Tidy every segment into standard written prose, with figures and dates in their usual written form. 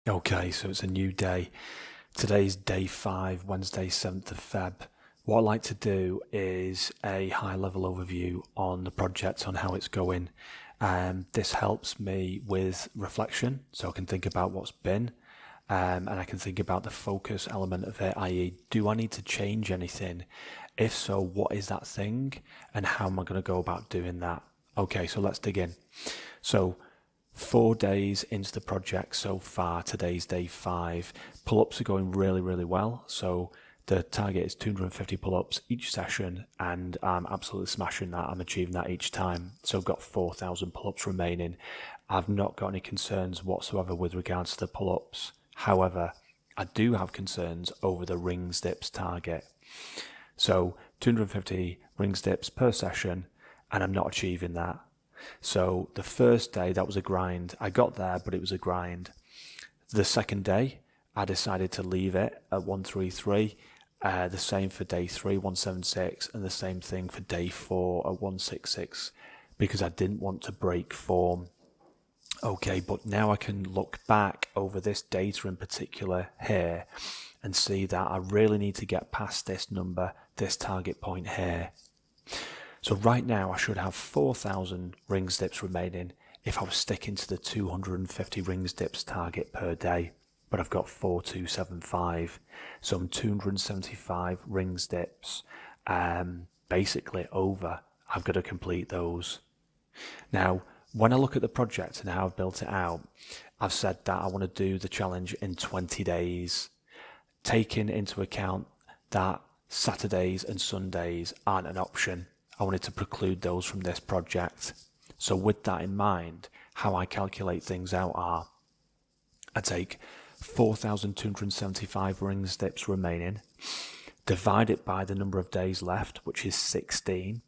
Okay, so it's a new day. Today's day 5, Wednesday, 7th of Feb. What I'd like to do is a high-level overview on the project, on how it's going. This helps me with reflection, so I can think about what's been, and I can think about the focus element of it, i.e., do I need to change anything? If so, what is that thing, and how am I going to go about doing that? Okay, so let's dig in. So, 4 days into the project so far, today's day 5. Pull-ups are going really, really well. So the target is 250 pull-ups each session, and I'm absolutely smashing that. I'm achieving that each time. So I've got 4,000 pull-ups remaining. I've not got any concerns whatsoever with regards to the pull-ups. However, I do have concerns over the rings dips target. So 250 rings dips per session, and I'm not achieving that. So the first day, that was a grind. I got there, but it was a grind. The second day, I decided to leave it at 133. The same for day 3, 176, and the same thing for day 4 at 166, because I didn't want to break form. Okay, but now I can look back over this data in particular here and see that I really need to get past this number, this target point here. So right now I should have 4,000 rings dips remaining if I was sticking to the 250 rings dips target per day, but I've got 4,275. So I'm 275 rings dips, basically over. I've got to complete those. Now, when I look at the project and how I've built it out, I've said that I want to do the challenge in 20 days, taking into account that Saturdays and Sundays aren't an option. I wanted to preclude those from this project. So with that in mind, how I calculate things out are, I take 4,275 rings dips remaining, divide it by the number of days left, which is 16,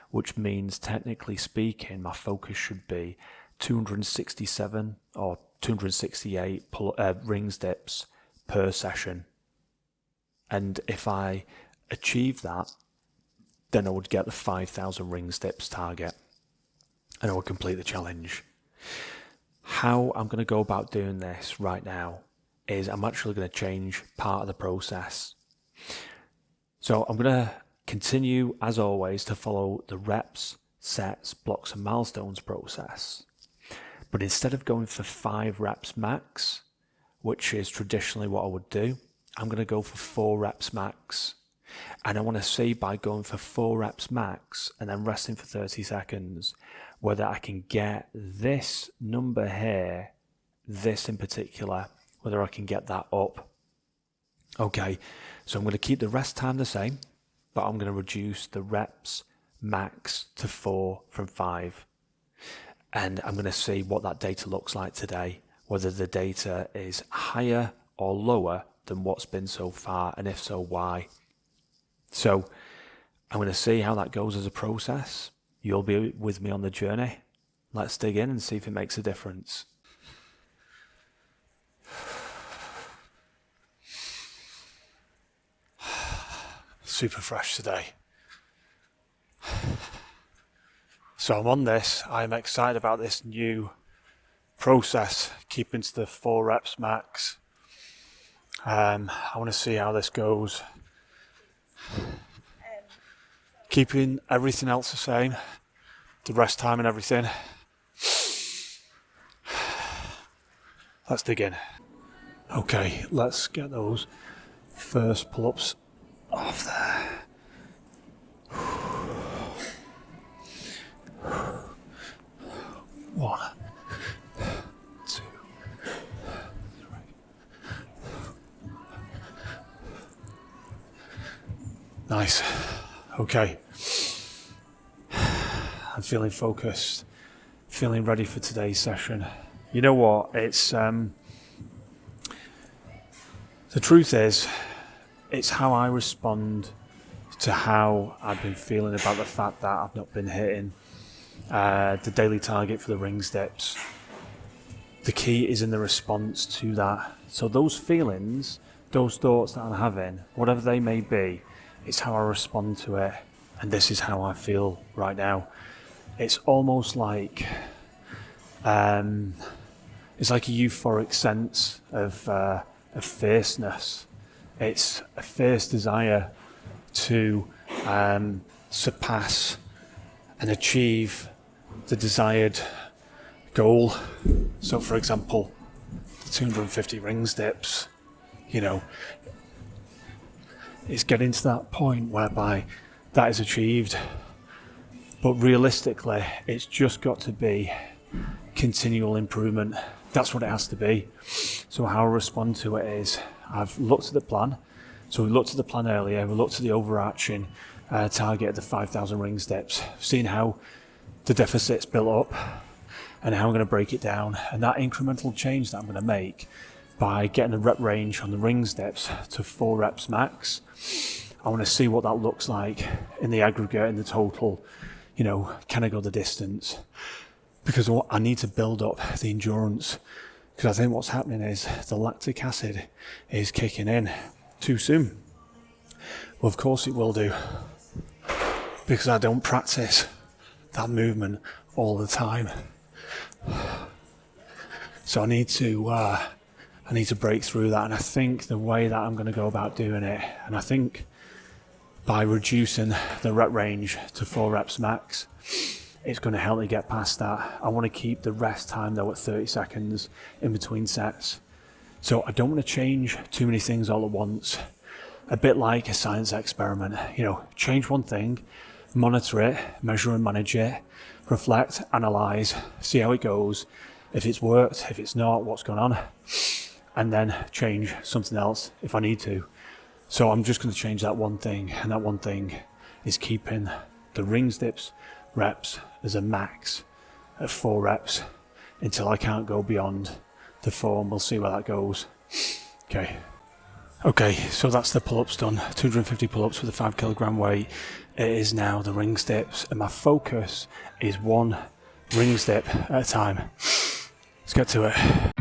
which means technically speaking, my focus should be 267 or 268 rings dips per session. And if I achieve that, then I would get the 5,000 rings dips target and I would complete the challenge. How I'm going to go about doing this right now is I'm actually going to change part of the process. So I'm going to continue, as always, to follow the reps, sets, blocks and milestones process. But instead of going for 5 reps max, which is traditionally what I would do, I'm going to go for 4 reps max. And I want to see, by going for 4 reps max and then resting for 30 seconds, whether I can get this number here, this in particular, whether I can get that up. Okay, so I'm going to keep the rest time the same, but I'm going to reduce the reps max to 4 from 5. And I'm going to see what that data looks like today, whether the data is higher or lower than what's been so far, and if so, why. So I'm going to see how that goes as a process. You'll be with me on the journey. Let's dig in and see if it makes a difference. Super fresh today. So I'm on this. I'm excited about this new process, keeping to the 4 reps max. I want to see how this goes. Keeping everything else the same, the rest time and everything. Let's dig in. Okay, let's get those first pull-ups off there. 1, 2, 3. Nice. Okay. I'm feeling focused, feeling ready for today's session. You know what? It's the truth is, it's how I respond to how I've been feeling about the fact that I've not been hitting the daily target for the rings dips. The key is in the response to that. So those feelings, those thoughts that I'm having, whatever they may be, it's how I respond to it. And this is how I feel right now. It's almost like It's like a euphoric sense of fierceness. It's a fierce desire to surpass and achieve the desired goal. So for example, 250 rings dips, it's getting to that point whereby that is achieved. But realistically, it's just got to be continual improvement. That's what it has to be. So how I respond to it is, I've looked at the plan. So we looked at the plan earlier, we looked at the overarching target of the 5,000 rings dips, seen how the deficit's built up and how I'm going to break it down. And that incremental change that I'm going to make by getting the rep range on the rings dips to 4 reps max, I want to see what that looks like in the aggregate, in the total. Can I go the distance? Because I need to build up the endurance. Because I think what's happening is the lactic acid is kicking in too soon. Well, of course it will do. Because I don't practice that movement all the time. So I need to break through that. And I think the way that I'm going to go about doing it, and I think by reducing the rep range to 4 reps max, it's going to help me get past that. I want to keep the rest time though at 30 seconds in between sets. So I don't want to change too many things all at once. A bit like a science experiment, change one thing, monitor it, measure and manage it, reflect, analyze, see how it goes. If it's worked, if it's not, what's going on, and then change something else if I need to. So I'm just going to change that one thing, and that one thing is keeping the rings dips reps as a max at 4 reps until I can't go beyond the 4, and we'll see where that goes. Okay, so that's the pull-ups done. 250 pull-ups with a 5 kilogram weight. It is now the rings dips, and my focus is 1 rings dip at a time. Let's get to it.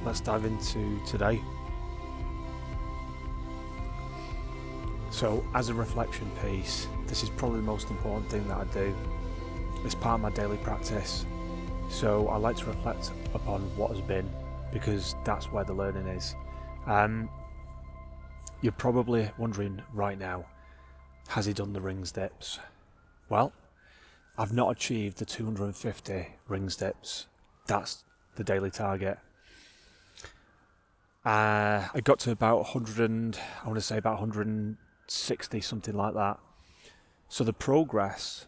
Let's dive into today. So as a reflection piece, this is probably the most important thing that I do. It's part of my daily practice. So I like to reflect upon what has been, because that's where the learning is. You're probably wondering right now, has he done the rings dips? Well, I've not achieved the 250 rings dips. That's the daily target. I got to about 100 and I want to say about 160, something like that. So the progress,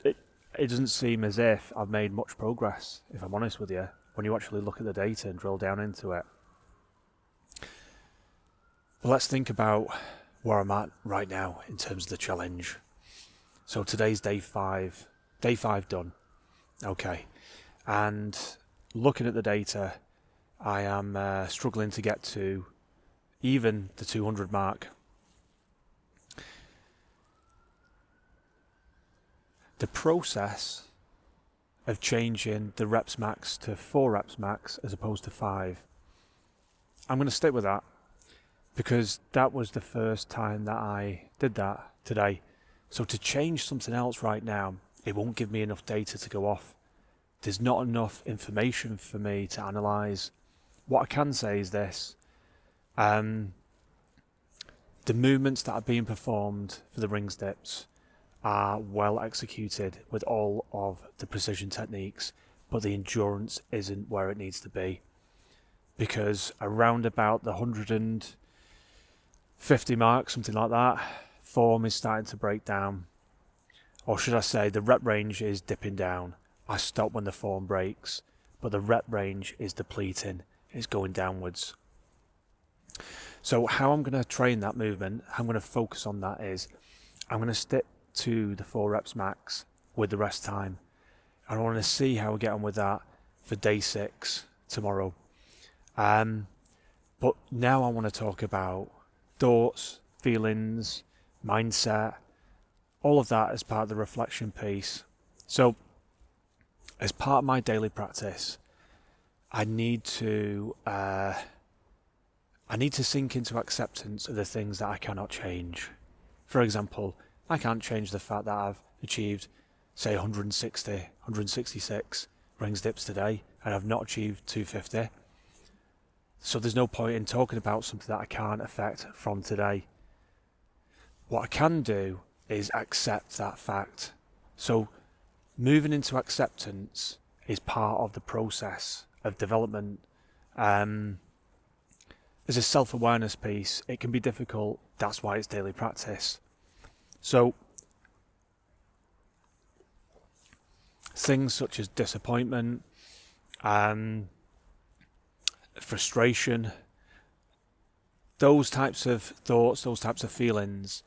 it doesn't seem as if I've made much progress, if I'm honest with you, when you actually look at the data and drill down into it. But let's think about where I'm at right now in terms of the challenge. So today's day 5. Day 5 done. Okay. And looking at the data, I am struggling to get to even the 200 mark. The process of changing the reps max to 4 reps max as opposed to 5, I'm going to stick with that because that was the first time that I did that today. So to change something else right now, it won't give me enough data to go off. There's not enough information for me to analyse. What I can say is this. The movements that are being performed for the rings dips are well executed with all of the precision techniques, but the endurance isn't where it needs to be. Because around about the 150 mark, something like that, form is starting to break down. Or should I say the rep range is dipping down. I stop when the form breaks, but the rep range is depleting. It's going downwards. So how I'm going to train that movement, how I'm going to focus on that is, I'm going to stick to the 4 reps max with the rest time. And I want to see how we get on with that for day 6 tomorrow. But now I want to talk about thoughts, feelings, mindset, all of that as part of the reflection piece. So as part of my daily practice, I need to sink into acceptance of the things that I cannot change. For example, I can't change the fact that I've achieved, say, 160, 166 rings dips today, and I've not achieved 250. So there's no point in talking about something that I can't affect from today. What I can do is accept that fact. So moving into acceptance is part of the process of development. As a self-awareness piece, it can be difficult. That's why it's daily practice. So things such as disappointment, frustration, those types of thoughts, those types of feelings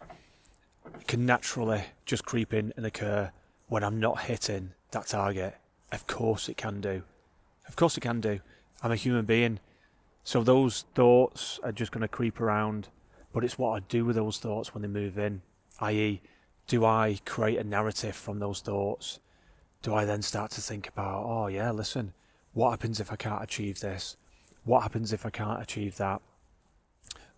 can naturally just creep in and occur when I'm not hitting that target. Of course it can do. Of course it can do. I'm a human being. So those thoughts are just going to creep around, but it's what I do with those thoughts when they move in, i.e., do I create a narrative from those thoughts? Do I then start to think about, oh yeah, listen, what happens if I can't achieve this? What happens if I can't achieve that?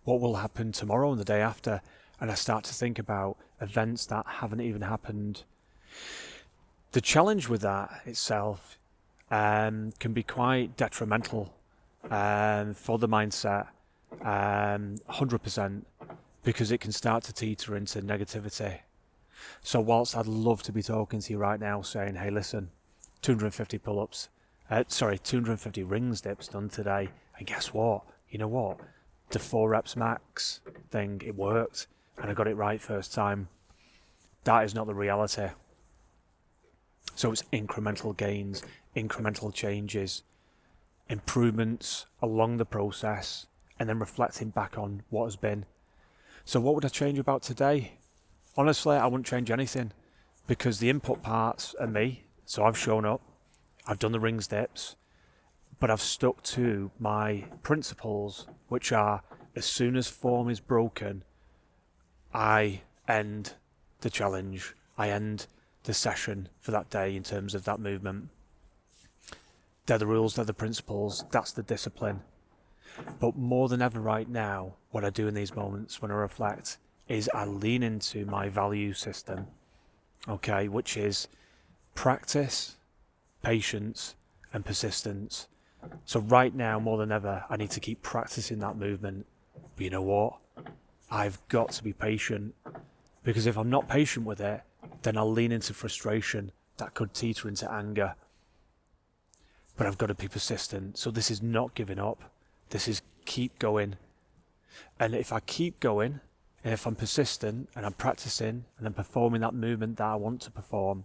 What will happen tomorrow and the day after? And I start to think about events that haven't even happened. The challenge with that itself can be quite detrimental for the mindset, 100%, because it can start to teeter into negativity. So whilst I'd love to be talking to you right now saying, hey, listen, 250 pull-ups, 250 rings dips done today, and guess what? You know what? The 4 reps max thing, it worked, and I got it right first time. That is not the reality. So it's incremental gains, incremental changes, improvements along the process, and then reflecting back on what has been. So what would I change about today? Honestly, I wouldn't change anything, because the input parts are me. So I've shown up, I've done the rings dips, but I've stuck to my principles, which are, as soon as form is broken, I end the challenge, I end the session for that day in terms of that movement. They're the rules, they're the principles, that's the discipline. But more than ever right now, what I do in these moments when I reflect is I lean into my value system, okay, which is practice, patience, and persistence. So right now, more than ever, I need to keep practicing that movement. But you know what? I've got to be patient, because if I'm not patient with it, then I'll lean into frustration that could teeter into anger. But I've got to be persistent. So this is not giving up. This is keep going. And if I keep going, and if I'm persistent and I'm practicing and I'm performing that movement that I want to perform,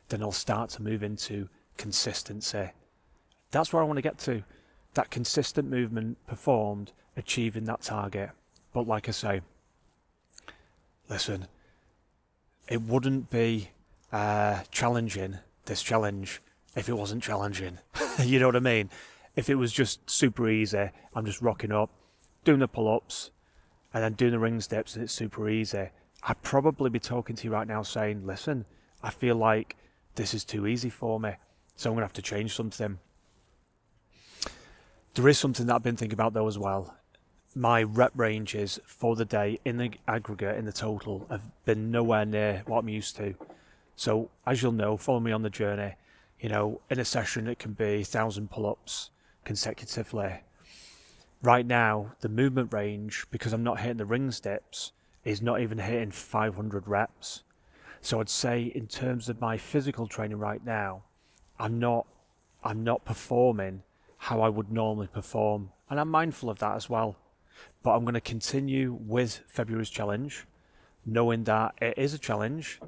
then I'll start to move into consistency. That's where I want to get to. That consistent movement performed, achieving that target. But like I say, listen, it wouldn't be challenging, this challenge, if it wasn't challenging. You know what I mean? If it was just super easy, I'm just rocking up, doing the pull-ups, and then doing the ring dips, and it's super easy, I'd probably be talking to you right now saying, listen, I feel like this is too easy for me, so I'm going to have to change something. There is something that I've been thinking about though as well, my rep ranges for the day in the aggregate, in the total, have been nowhere near what I'm used to. So as you'll know, follow me on the journey. In a session it can be 1,000 pull-ups consecutively. Right now, the movement range, because I'm not hitting the ring steps, is not even hitting 500 reps. So I'd say in terms of my physical training right now, I'm not performing how I would normally perform, and I'm mindful of that as well. But I'm going to continue with February's challenge, knowing that it is a challenge.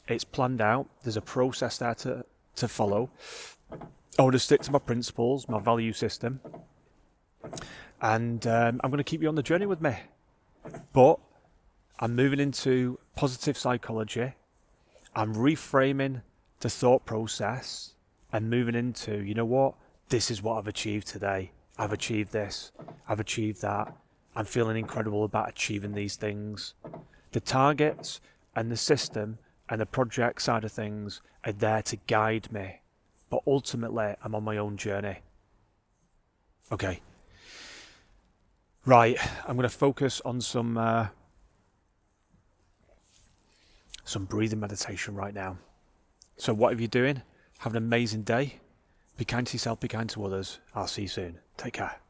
It's planned out. There's a process there to follow. I want to stick to my principles, my value system, and I'm going to keep you on the journey with me. But I'm moving into positive psychology. I'm reframing the thought process and moving into, you know what? This is what I've achieved today. I've achieved this. I've achieved that. I'm feeling incredible about achieving these things. The targets and the system and the project side of things are there to guide me. But ultimately, I'm on my own journey. Okay. Right. I'm going to focus on some breathing meditation right now. So whatever you're doing, have an amazing day. Be kind to yourself, be kind to others. I'll see you soon. Take care.